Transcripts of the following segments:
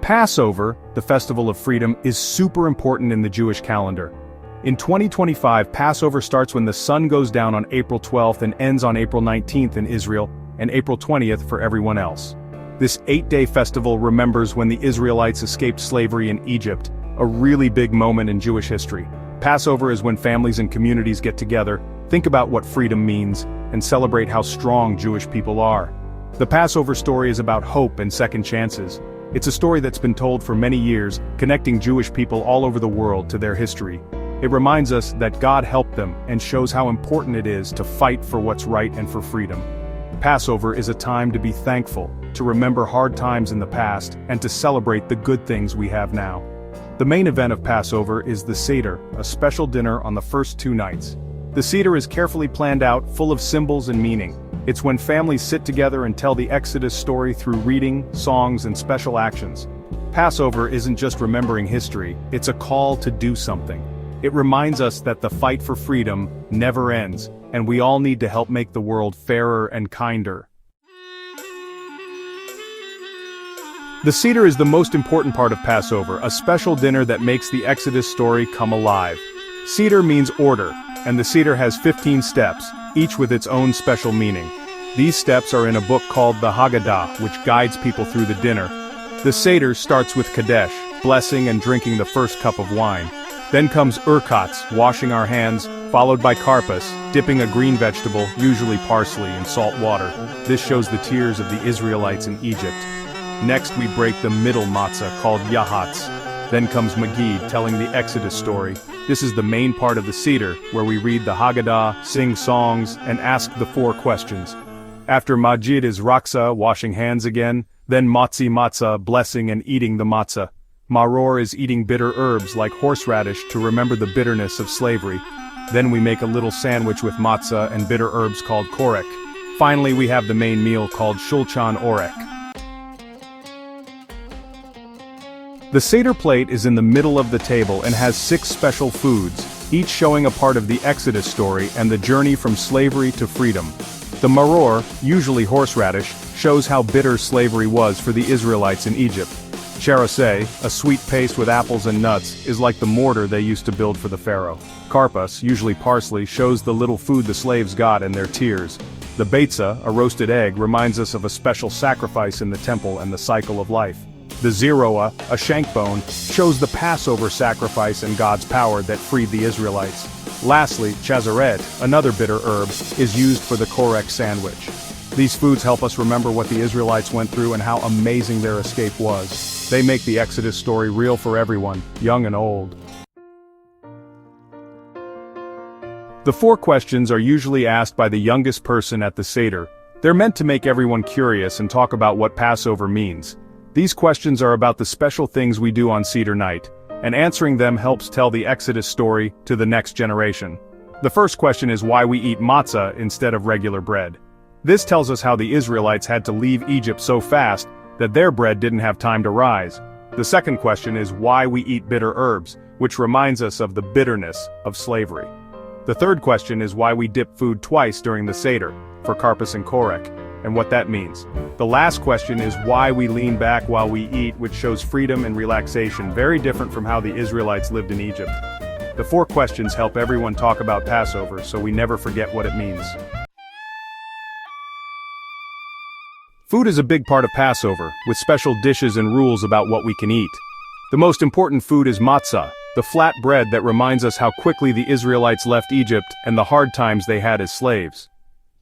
Passover, the festival of freedom, is super important in the Jewish calendar. In 2025, Passover starts when the sun goes down on April 12th and ends on April 19th in Israel, and April 20th for everyone else. This 8-day festival remembers when the Israelites escaped slavery in Egypt, a really big moment in Jewish history. Passover is when families and communities get together, think about what freedom means, and celebrate how strong Jewish people are. The Passover story is about hope and second chances. It's a story that's been told for many years, connecting Jewish people all over the world to their history. It reminds us that God helped them and shows how important it is to fight for what's right and for freedom. Passover is a time to be thankful, to remember hard times in the past, and to celebrate the good things we have now. The main event of Passover is the Seder, a special dinner on the first 2 nights. The Seder is carefully planned out, full of symbols and meaning. It's when families sit together and tell the Exodus story through reading, songs, and special actions. Passover isn't just remembering history, it's a call to do something. It reminds us that the fight for freedom never ends, and we all need to help make the world fairer and kinder. The Seder is the most important part of Passover, a special dinner that makes the Exodus story come alive. Seder means order, and the Seder has 15 steps, each with its own special meaning. These steps are in a book called the Haggadah, which guides people through the dinner. The Seder starts with Kadesh, blessing and drinking the first cup of wine. Then comes Urkatz, washing our hands, followed by Karpas, dipping a green vegetable, usually parsley, in salt water. This shows the tears of the Israelites in Egypt. Next we break the middle matzah, called Yahatz. Then comes Magid, telling the Exodus story. This is the main part of the Seder, where we read the Haggadah, sing songs, and ask the 4 questions. After Magid is Raksa, washing hands again, then Motzi Matzah, blessing and eating the matzah. Maror is eating bitter herbs like horseradish to remember the bitterness of slavery. Then we make a little sandwich with matzah and bitter herbs called korek. Finally we have the main meal called shulchan orek. The Seder plate is in the middle of the table and has 6 special foods, each showing a part of the Exodus story and the journey from slavery to freedom. The maror, usually horseradish, shows how bitter slavery was for the Israelites in Egypt. Cheroseh, a sweet paste with apples and nuts, is like the mortar they used to build for the pharaoh. Karpas, usually parsley, shows the little food the slaves got and their tears. The beitza, a roasted egg, reminds us of a special sacrifice in the temple and the cycle of life. The zeroah, a shank bone, shows the Passover sacrifice and God's power that freed the Israelites. Lastly, chazaret, another bitter herb, is used for the korek sandwich. These foods help us remember what the Israelites went through and how amazing their escape was. They make the Exodus story real for everyone, young and old. The 4 questions are usually asked by the youngest person at the Seder. They're meant to make everyone curious and talk about what Passover means. These questions are about the special things we do on Seder night, and answering them helps tell the Exodus story to the next generation. The first question is why we eat matzah instead of regular bread. This tells us how the Israelites had to leave Egypt so fast that their bread didn't have time to rise. The second question is why we eat bitter herbs, which reminds us of the bitterness of slavery. The third question is why we dip food twice during the Seder, for karpas and korek, and what that means. The last question is why we lean back while we eat, which shows freedom and relaxation, very different from how the Israelites lived in Egypt. The 4 questions help everyone talk about Passover so we never forget what it means. Food is a big part of Passover, with special dishes and rules about what we can eat. The most important food is matzah, the flat bread that reminds us how quickly the Israelites left Egypt and the hard times they had as slaves.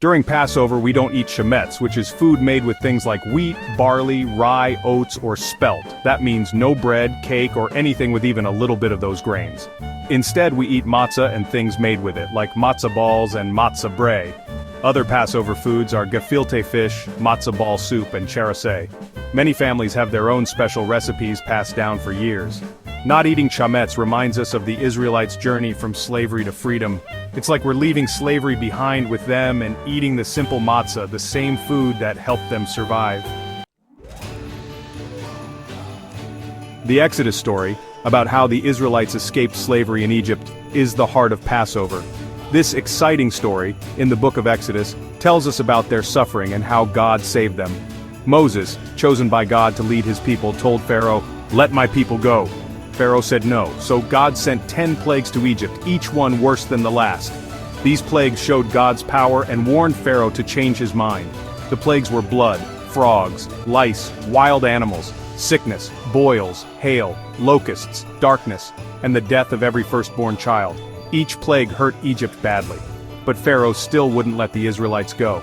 During Passover we don't eat shemetz, which is food made with things like wheat, barley, rye, oats, or spelt. That means no bread, cake, or anything with even a little bit of those grains. Instead we eat matzah and things made with it, like matzah balls and matzah brei. Other Passover foods are gefilte fish, matzah ball soup, and cheroseh. Many families have their own special recipes passed down for years. Not eating chametz reminds us of the Israelites' journey from slavery to freedom. It's like we're leaving slavery behind with them and eating the simple matzah, the same food that helped them survive. The Exodus story, about how the Israelites escaped slavery in Egypt, is the heart of Passover. This exciting story, in the book of Exodus, tells us about their suffering and how God saved them. Moses, chosen by God to lead his people, told Pharaoh, "Let my people go." Pharaoh said no, so God sent 10 plagues to Egypt, each one worse than the last. These plagues showed God's power and warned Pharaoh to change his mind. The plagues were blood, frogs, lice, wild animals, sickness, boils, hail, locusts, darkness, and the death of every firstborn child. Each plague hurt Egypt badly. But Pharaoh still wouldn't let the Israelites go.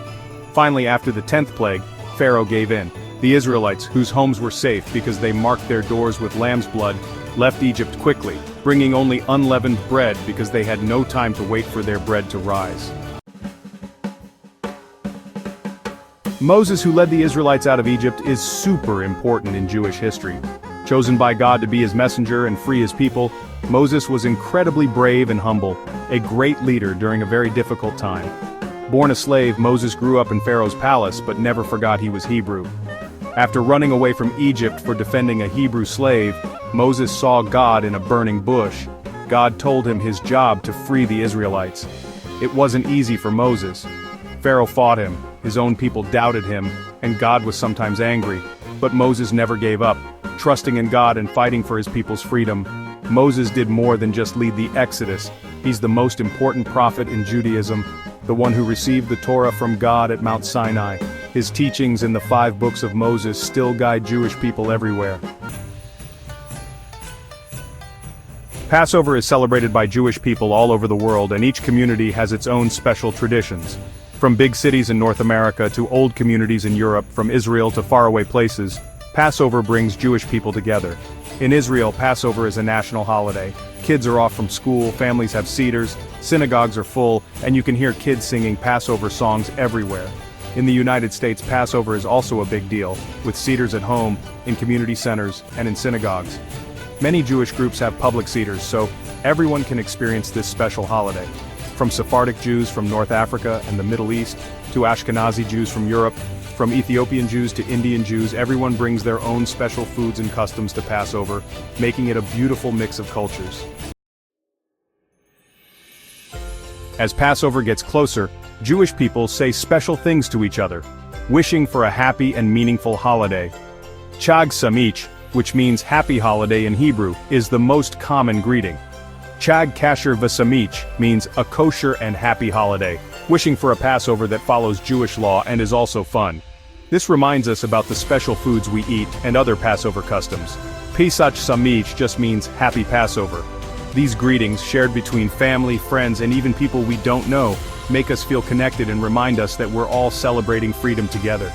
Finally, after the 10th plague, Pharaoh gave in. The Israelites, whose homes were safe because they marked their doors with lamb's blood, left Egypt quickly, bringing only unleavened bread because they had no time to wait for their bread to rise. Moses, who led the Israelites out of Egypt, is super important in Jewish history. Chosen by God to be his messenger and free his people, Moses was incredibly brave and humble, a great leader during a very difficult time. Born a slave, Moses grew up in Pharaoh's palace but never forgot he was Hebrew. After running away from Egypt for defending a Hebrew slave, Moses saw God in a burning bush. God told him his job to free the Israelites. It wasn't easy for Moses. Pharaoh fought him, his own people doubted him, and God was sometimes angry. But Moses never gave up, trusting in God and fighting for his people's freedom. Moses did more than just lead the Exodus. He's the most important prophet in Judaism, the one who received the Torah from God at Mount Sinai. His teachings in the 5 books of Moses still guide Jewish people everywhere. Passover is celebrated by Jewish people all over the world, and each community has its own special traditions. From big cities in North America to old communities in Europe, from Israel to faraway places, Passover brings Jewish people together. In Israel, Passover is a national holiday. Kids are off from school, families have seders, synagogues are full, and you can hear kids singing Passover songs everywhere. In the United States, Passover is also a big deal, with seders at home, in community centers, and in synagogues. Many Jewish groups have public seders, so everyone can experience this special holiday. From Sephardic Jews from North Africa and the Middle East, to Ashkenazi Jews from Europe, from Ethiopian Jews to Indian Jews, everyone brings their own special foods and customs to Passover, making it a beautiful mix of cultures. As Passover gets closer, Jewish people say special things to each other, wishing for a happy and meaningful holiday. Chag Samich, which means happy holiday in Hebrew, is the most common greeting. Chag Kasher V'Samich means a kosher and happy holiday, wishing for a Passover that follows Jewish law and is also fun. This reminds us about the special foods we eat and other Passover customs. Pesach Samich just means happy Passover. These greetings, shared between family, friends, and even people we don't know, make us feel connected and remind us that we're all celebrating freedom together.